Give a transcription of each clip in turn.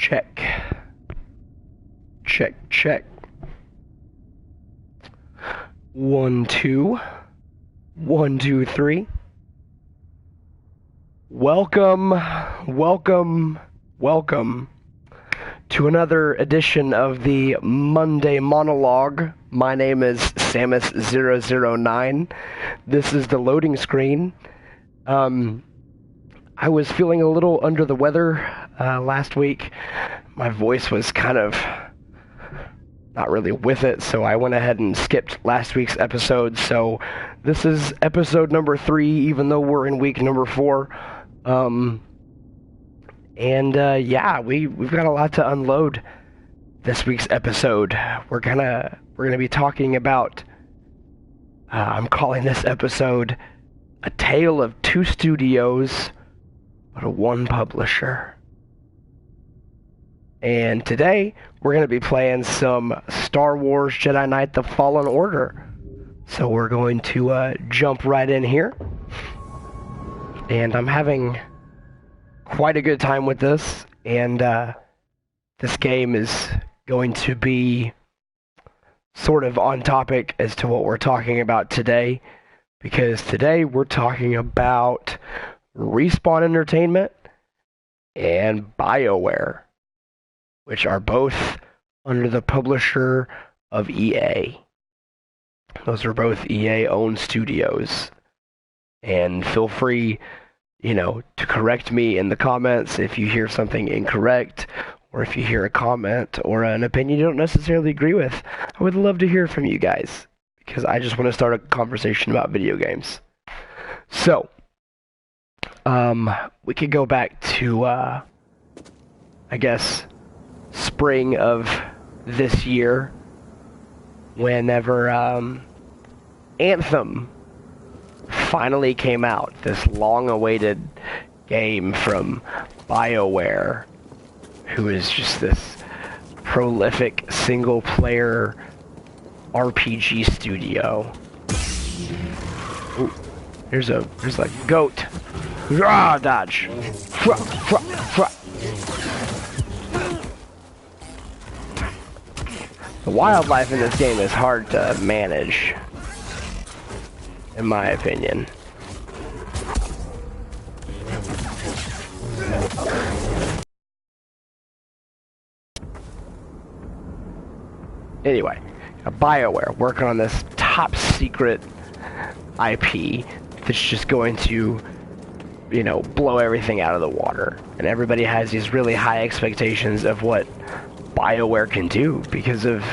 Check. Check, check. 1, 2. 1, 2, 3. Welcome to another edition of the Monday Monologue. My name is Samus009. This is the loading screen. I was feeling a little under the weather last week. My voice was kind of not really with it, so I went ahead and skipped last week's episode. So this is episode number 3, even though we're in week number 4. Yeah, we've got a lot to unload this week's episode. We're gonna be talking about. I'm calling this episode "A Tale of Two Studios, but one Publisher." And today we're gonna be playing some Star Wars Jedi Knight: The Fallen Order. So we're going to jump right in here, and I'm having quite a good time with this, and this game is going to be sort of on topic as to what we're talking about today, because today we're talking about Respawn Entertainment and BioWare, which are both under the publisher of EA. Those are both EA-owned studios, and feel free to correct me in the comments if you hear something incorrect, or if you hear a comment or an opinion you don't necessarily agree with. I would love to hear from you guys, because I just want to start a conversation about video games. So, we could go back to, I guess, spring of this year, whenever, Anthem finally came out, this long-awaited game from BioWare, who is just this prolific single-player RPG studio. Ooh, there's a goat. Rah, dodge. Frah, frah, frah. The wildlife in this game is hard to manage, in my opinion. Anyway, BioWare working on this top secret IP that's just going to, blow everything out of the water. And everybody has these really high expectations of what BioWare can do because of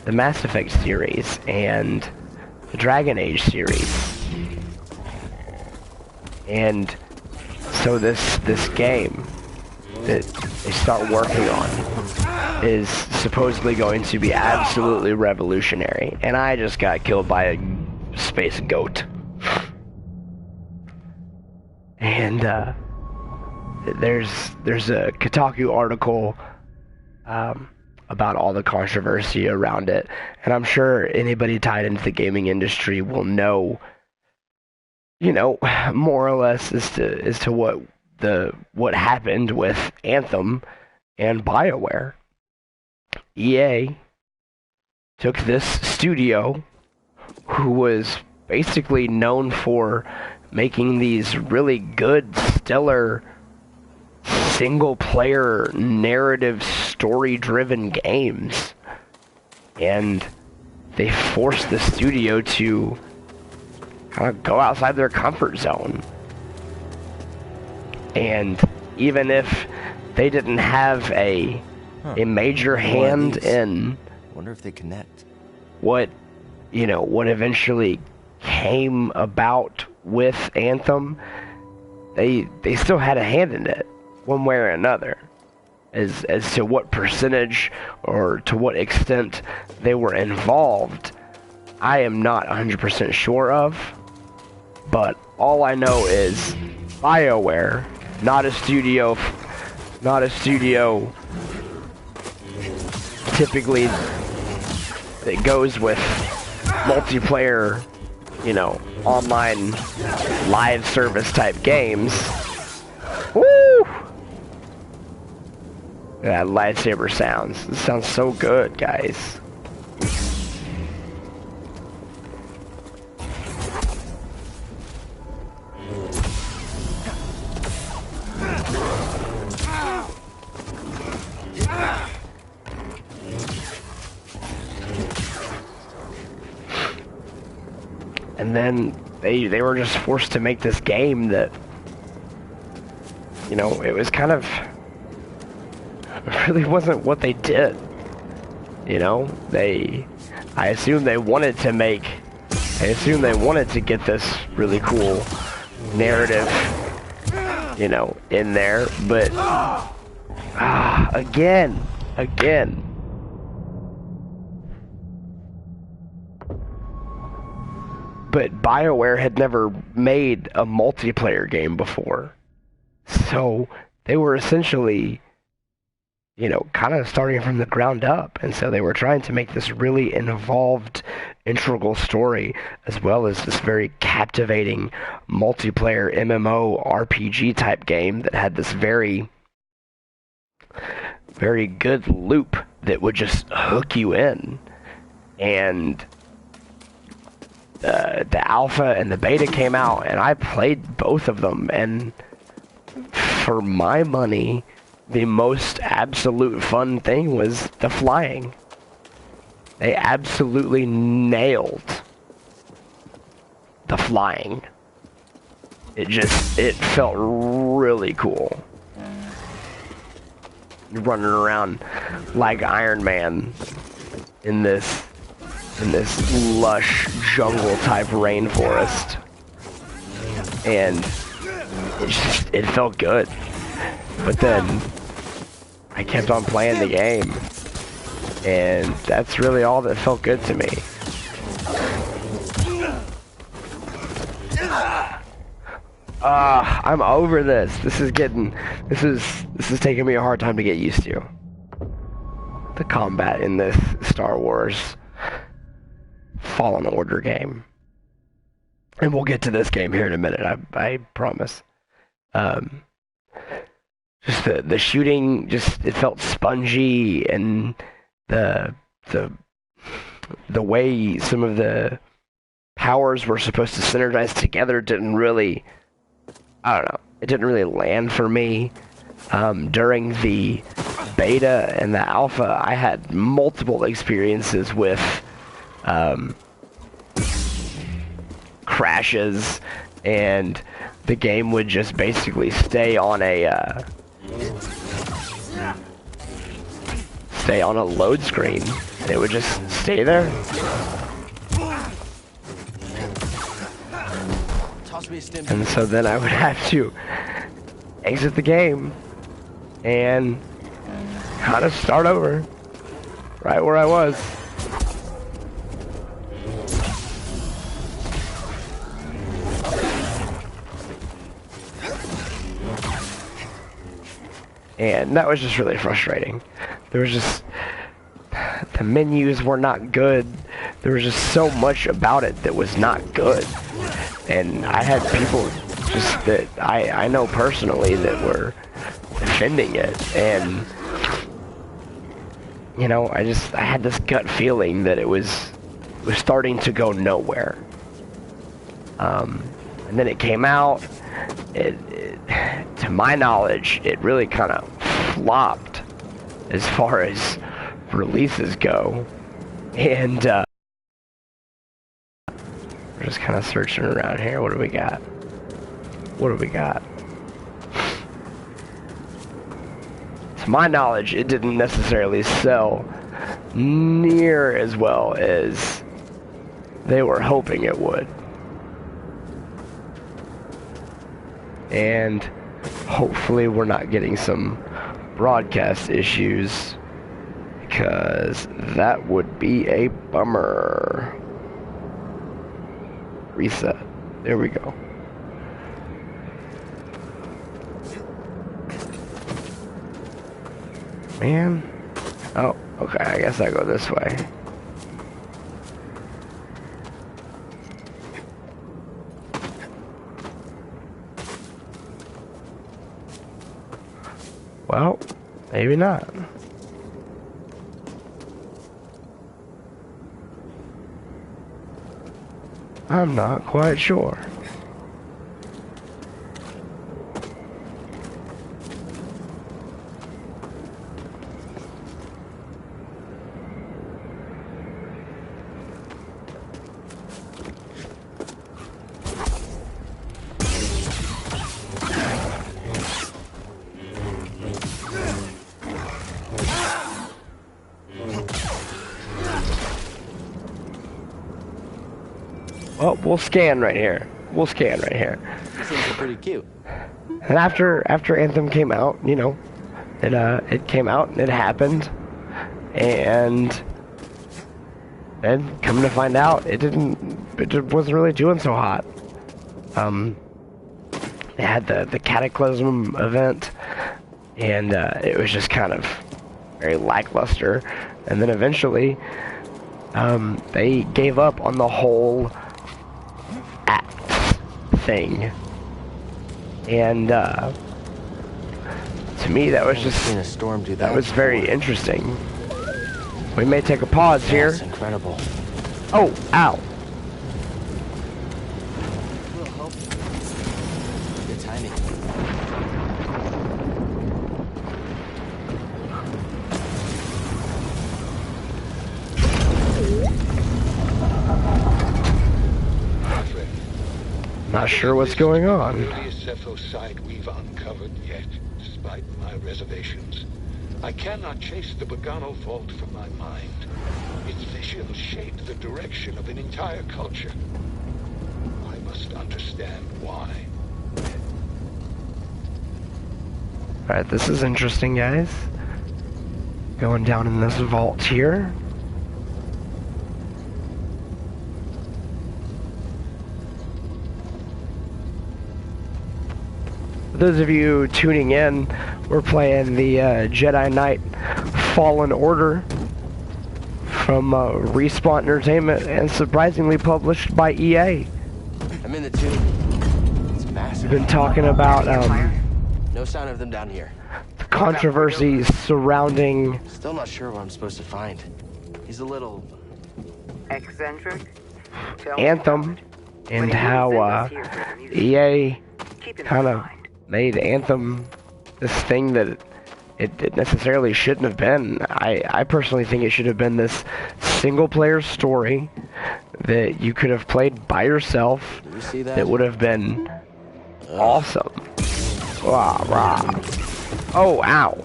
the Mass Effect series and the Dragon Age series. And so this game that they start working on is supposedly going to be absolutely revolutionary. And I just got killed by a space goat. And there's a Kotaku article about all the controversy around it, and I'm sure anybody tied into the gaming industry will know, more or less as to what happened with Anthem and BioWare. EA took this studio, who was basically known for making these really good, stellar, single-player, narrative, story-driven games, and they forced the studio to kind of go outside their comfort zone. And even if they didn't have a major hand in, wonder if they connect, what eventually came about with Anthem, they still had a hand in it, one way or another, as to what percentage or to what extent they were involved. I am not 100% sure of, but all I know is BioWare, not a studio typically that goes with multiplayer, online live service type games. Woo! That lightsaber sounds. It sounds so good, guys. And then they were just forced to make this game that, you know, it was kind of, it really wasn't what they did. You know, I assume they wanted to get this really cool narrative, you know, in there, but, again. But BioWare had never made a multiplayer game before. So they were essentially, you know, kind of starting from the ground up. And so they were trying to make this really involved, integral story, as well as this very captivating multiplayer MMO RPG type game that had this very, very good loop that would just hook you in. And the alpha and the beta came out, and I played both of them, and for my money, the most absolute fun thing was the flying. They absolutely nailed the flying. It felt really cool. You're running around like Iron Man in this lush jungle type rainforest, and it felt good. But then I kept on playing the game, and that's really all that felt good to me. I'm over this. This is taking me a hard time to get used to. The combat in this Star Wars Fallen Order game. And we'll get to this game here in a minute, I promise. Just the shooting, just it felt spongy, and the way some of the powers were supposed to synergize together didn't really, I don't know, it didn't really land for me. During the beta and the alpha, I had multiple experiences with crashes, and the game would just basically stay on a load screen. It would just stay there. And so then I would have to exit the game and kind of start over right where I was. And that was just really frustrating. There was just, the menus were not good. There was just so much about it that was not good. And I had people just that I know personally that were defending it. And, you know, I had this gut feeling that it was starting to go nowhere. And then it came out. To my knowledge, it really kind of flopped as far as releases go. And we're just kind of searching around here. What do we got? To my knowledge, it didn't necessarily sell near as well as they were hoping it would. And hopefully we're not getting some broadcast issues, because that would be a bummer. Reset. There we go. Man. Oh, okay, I guess I go this way. Well, Maybe not. I'm not quite sure. Well, we'll scan right here. We'll scan right here. These things are pretty cute. And after Anthem came out, you know, it came out and it happened, and then coming to find out, it wasn't really doing so hot. They had the Cataclysm event, and it was just kind of very lackluster. And then eventually, they gave up on the whole thing, and to me that was just seen a storm do that was very interesting. We may take a pause here. That's incredible. Oh, ow. Good timing. Not sure what's going on. Earliest Th3lo site we've uncovered yet, despite my reservations. I cannot chase the Bogano fault from my mind. Its vision shaped the direction of an entire culture. I must understand why. Alright, this is interesting, guys. Going down in this vault here. For those of you tuning in, we're playing the Jedi Knight Fallen Order from Respawn Entertainment, and surprisingly published by EA. I'm in the tube. It's massive. We've been talking about No sign of them down here. the controversy surrounding Still not sure what I'm supposed to find. He's a little eccentric. Anthem, and how EA kind of made Anthem this thing that it necessarily shouldn't have been. I personally think it should have been this single-player story that you could have played by yourself. Did you see that? That would have been awesome. Rah, rah. Oh, ow.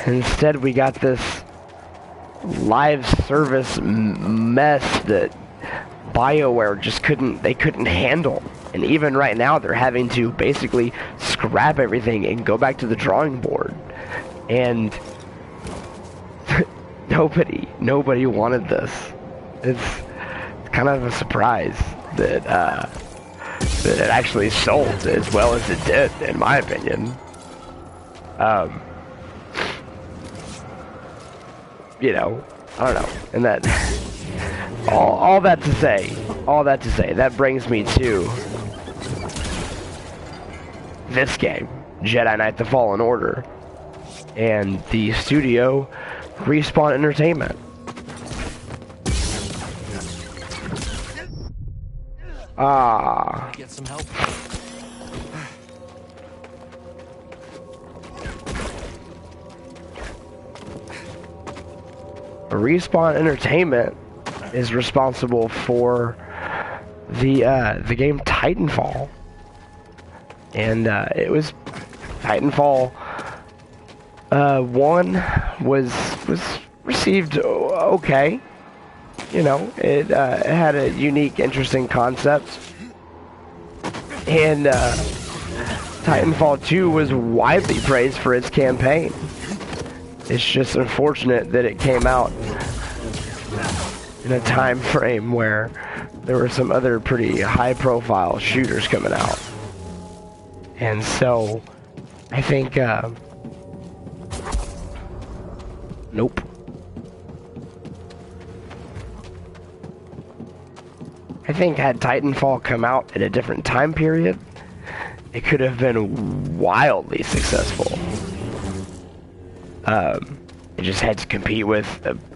Instead, we got this live service mess that BioWare just couldn't handle. And even right now, they're having to basically scrap everything and go back to the drawing board. And nobody wanted this. It's kind of a surprise that that it actually sold as well as it did, in my opinion. You know, I don't know. And that all that to say, that brings me to this game, Jedi Knight: The Fallen Order, and the studio Respawn Entertainment. Get some help. Respawn Entertainment is responsible for the game Titanfall, and it was Titanfall 1 was received okay. You know, it had a unique, interesting concept, and Titanfall 2 was widely praised for its campaign. It's just unfortunate that it came out in a time frame where there were some other pretty high-profile shooters coming out. And so, I think, nope. I think had Titanfall come out at a different time period, it could have been wildly successful. It just had to compete with,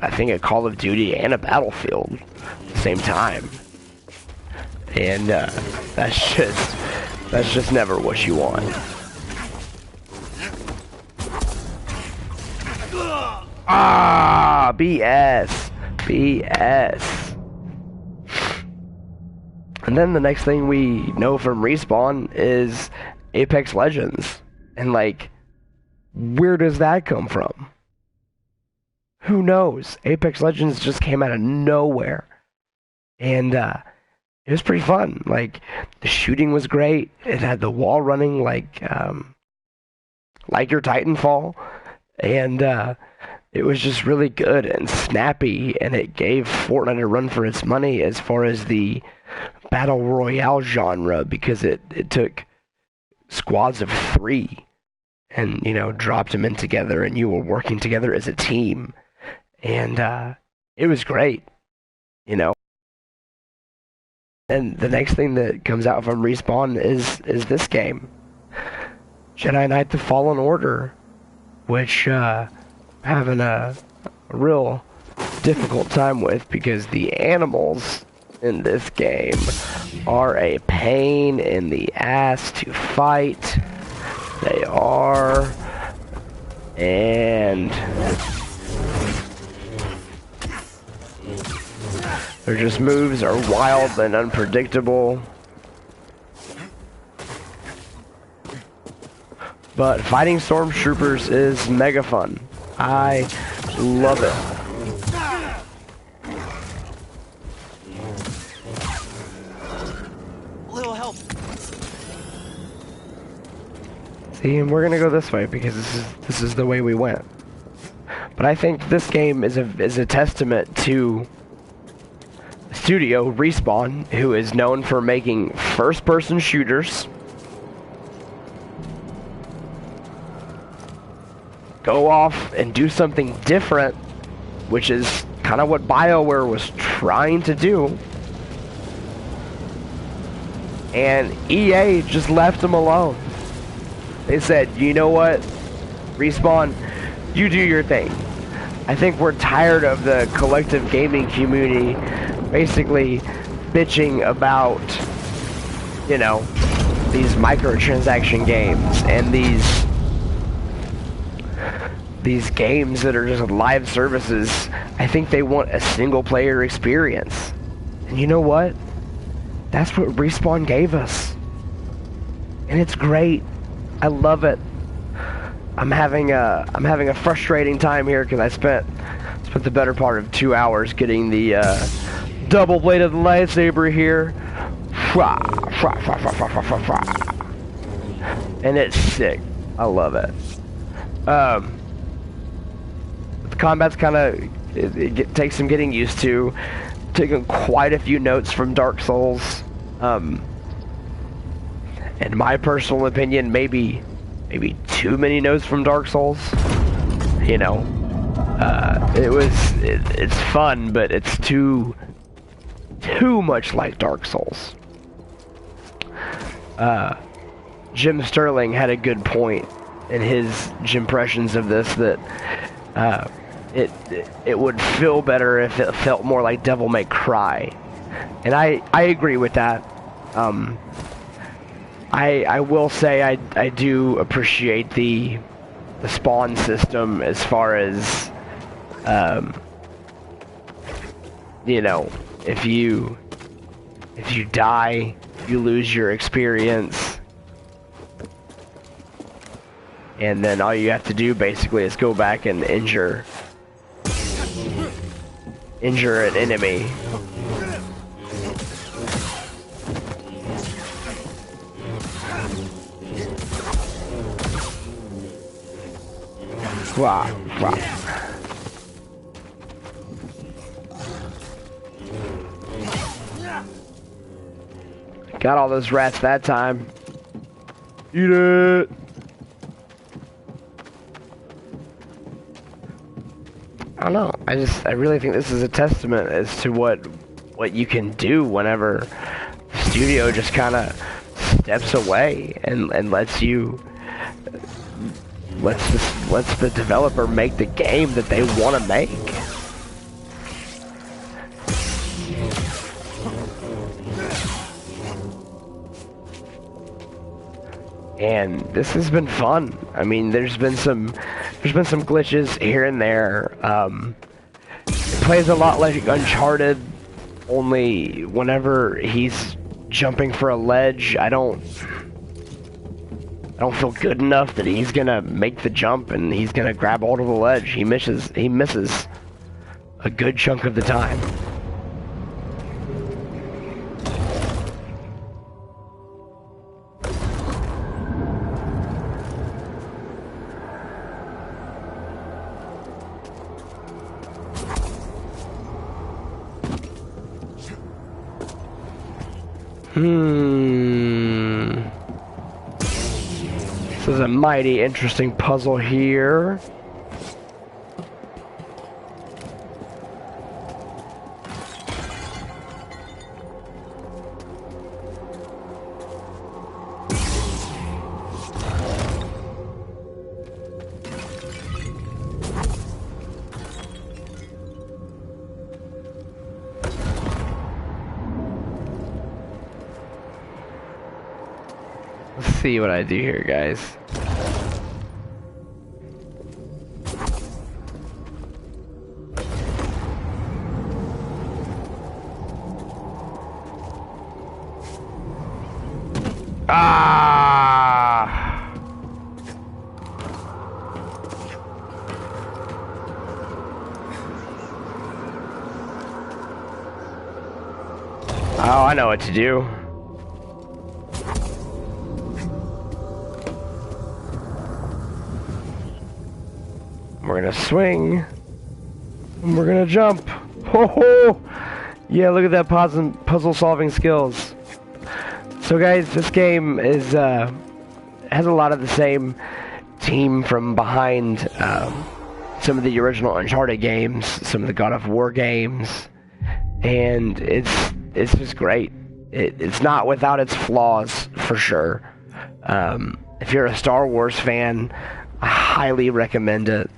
I think, a Call of Duty and a Battlefield at the same time. And that's just never what you want. Ah, BS. BS. And then the next thing we know from Respawn is Apex Legends. And like, where does that come from? Who knows? Apex Legends just came out of nowhere. And it was pretty fun. Like, the shooting was great. It had the wall running like your Titanfall. And it was just really good and snappy, and it gave Fortnite a run for its money as far as the Battle Royale genre, because it took squads of 3 and, you know, dropped them in together, and you were working together as a team. And it was great, you know. And the next thing that comes out from Respawn is this game, Jedi Knight: The Fallen Order, which having a real difficult time with, because the animals in this game are a pain in the ass to fight. They are. And their just moves are wild and unpredictable. But fighting stormtroopers is mega fun. I love it. Little help. See, and we're gonna go this way because this is the way we went. But I think this game is a testament to the studio Respawn, who is known for making first-person shooters. Go off and do something different, which is kind of what BioWare was trying to do. And EA just left them alone. They said, you know what, Respawn, you do your thing. I think we're tired of the collective gaming community basically bitching about, you know, these microtransaction games and these games that are just live services. I think they want a single player experience. And you know what? That's what Respawn gave us. And it's great. I love it. I'm having a frustrating time here because I spent the better part of 2 hours getting the double-bladed lightsaber here. And it's sick. I love it. The combat's kind of, it takes some getting used to. Taking quite a few notes from Dark Souls. In my personal opinion, maybe too many notes from Dark Souls. You know, it's fun, but it's too much like Dark Souls. Jim Sterling had a good point in his impressions of this, that it would feel better if it felt more like Devil May Cry, and I agree with that. I will say I do appreciate the spawn system as far as you know, if you die, you lose your experience, and then all you have to do basically is go back and injure an enemy. Wow, wow. Got all those rats that time. Eat it! I don't know. I really think this is a testament as to what you can do whenever the studio just kind of steps away and lets the developer make the game that they want to make. And this has been fun. I mean, there's been some glitches here and there. It plays a lot like Uncharted, only whenever he's jumping for a ledge, I don't feel good enough that he's gonna make the jump and he's gonna grab hold of the ledge. He misses a good chunk of the time. This is a mighty interesting puzzle here. Let's see what I do here, guys. Ah! Oh, I know what to do. We're gonna swing, and we're gonna jump. Ho ho! Yeah, look at that puzzle solving skills. So guys, this game is has a lot of the same team from behind some of the original Uncharted games, some of the God of War games, and it's just great. It's not without its flaws, for sure. If you're a Star Wars fan, I highly recommend it.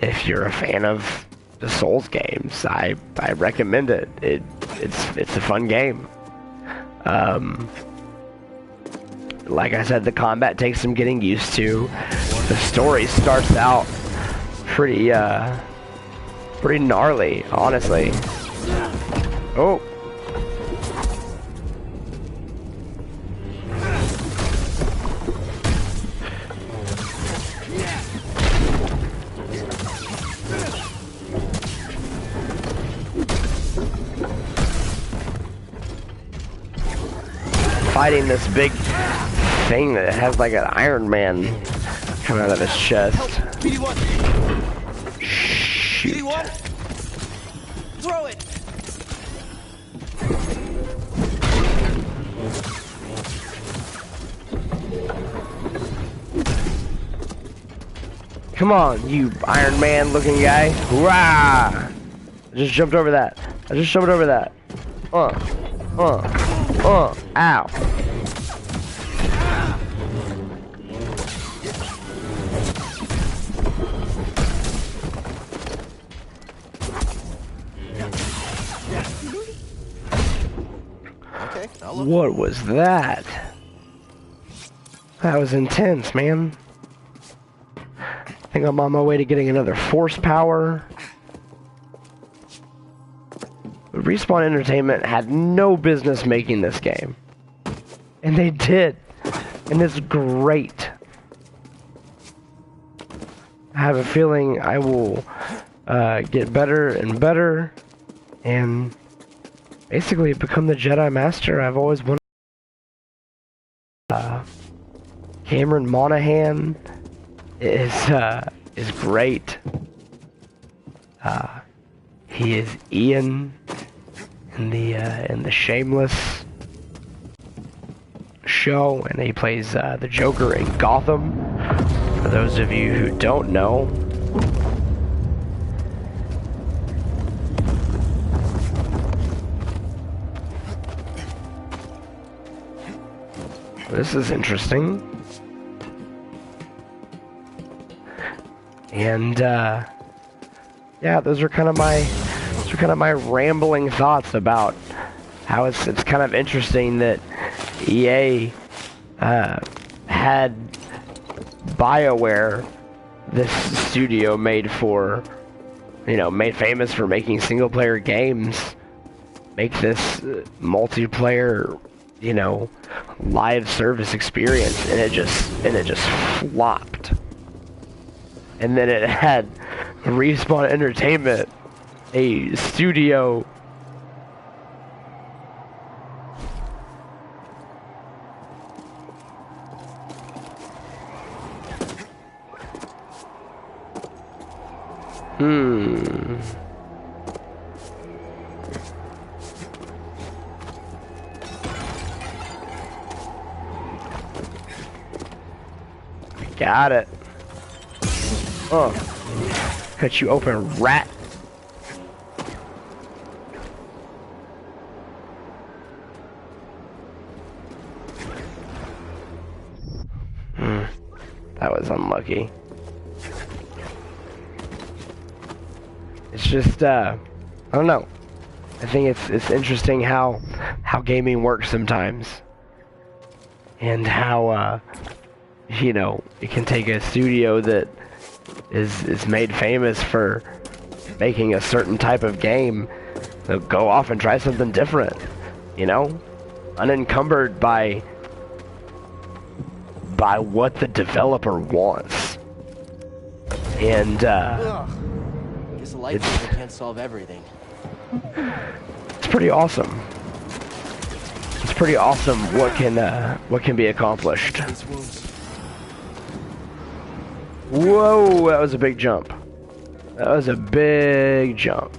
If you're a fan of the Souls games, I recommend it. It's a fun game. Like I said, the combat takes some getting used to. The story starts out pretty gnarly, honestly. Oh. Fighting this big thing that has like an Iron Man coming out of his chest. Shoot. Throw it. Come on, you Iron Man looking guy. Hurrah! I just jumped over that. Ow. Okay, I'll look. What was that? That was intense, man. I think I'm on my way to getting another force power. Respawn Entertainment had no business making this game. And they did. And it's great. I have a feeling I will get better and better and basically become the Jedi Master I've always wanted. Cameron Monaghan is great. He is Ian in the Shameless show, and he plays the Joker in Gotham. For those of you who don't know, This is interesting. And yeah, those are kind of my rambling thoughts about how it's kind of interesting that EA had BioWare, this studio made famous for making single player games, make this multiplayer, live service experience, and it just flopped. And then it had Respawn Entertainment, a studio Got it. Oh. Cut you open, rat. That was unlucky. It's just, I don't know. I think it's interesting how gaming works sometimes. And how, it can take a studio that is made famous for making a certain type of game to go off and try something different, unencumbered by what the developer wants. And Guess a light bulb can't solve everything. it's pretty awesome. It's pretty awesome what can be accomplished. Whoa, that was a big jump. That was a big jump.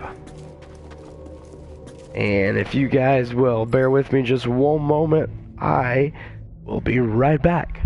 And if you guys will bear with me just one moment, I will be right back.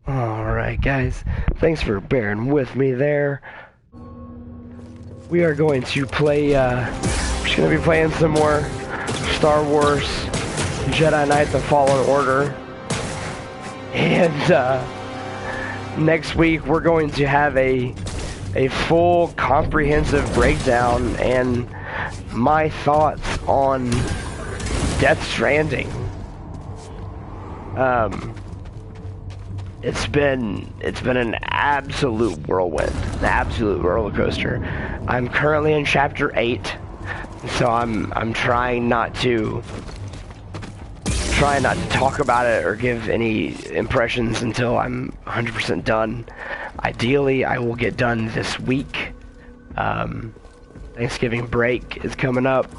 Alright guys, thanks for bearing with me there. We are going to play, we're just going to be playing some more Star Wars Jedi Knight The Fallen Order. And next week we're going to have a full comprehensive breakdown and my thoughts on Death Stranding. It's been an absolute whirlwind, an absolute roller coaster. I'm currently in chapter 8, so I'm trying not to talk about it or give any impressions until I'm 100% done. Ideally, I will get done this week. Thanksgiving break is coming up.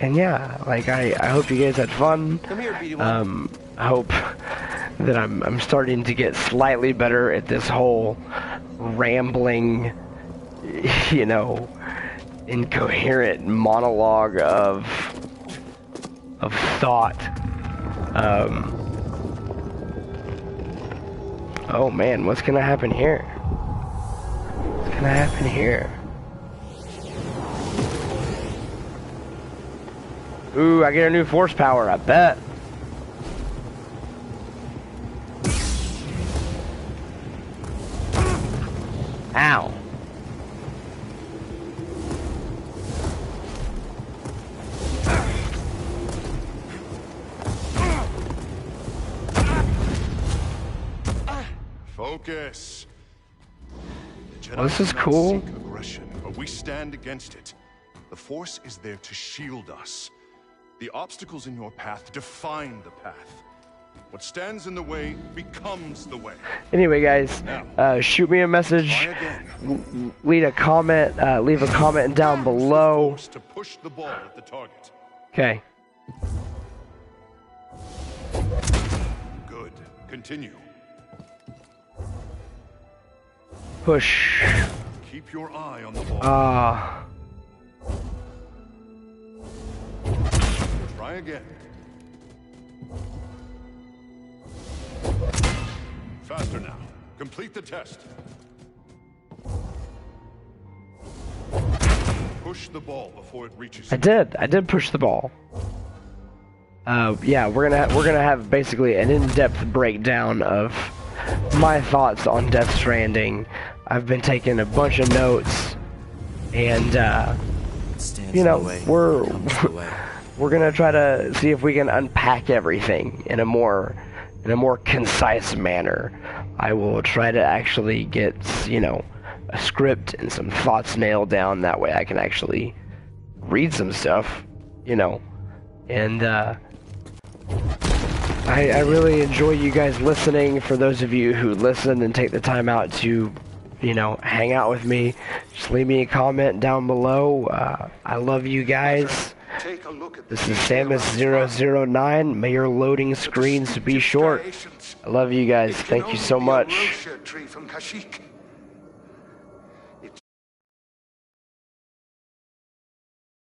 And yeah, like I hope you guys had fun. Come here, BD1. I hope that I'm starting to get slightly better at this whole rambling, incoherent monologue of thought. Oh man, what's gonna happen here? What's gonna happen here? Ooh, I get a new force power, I bet. Ow. Focus. Well, this is cool. Aggression, but we stand against it. The Force is there to shield us. The obstacles in your path define the path. What stands in the way becomes the way. Anyway, guys, shoot me a message, Try again. leave a comment down below. Forced to push the ball at the target. Okay. Good. Continue. Push. Keep your eye on the ball. Try again. Faster now. Complete the test. Push the ball before it reaches I you. did push the ball. Yeah, we're gonna have basically an in-depth breakdown of my thoughts on Death Stranding. I've been taking a bunch of notes, and you know, we're gonna try to see if we can unpack everything in a more concise manner. I will try to actually get, you know, a script and some thoughts nailed down. That way I can actually read some stuff, you know. And I really enjoy you guys listening. For those of you who listen and take the time out to, you know, hang out with me, just leave me a comment down below. I love you guys. Take a look at This is Samus009. May your loading screens be short. I love you guys. Thank you so much. Tree from Kashyyyk.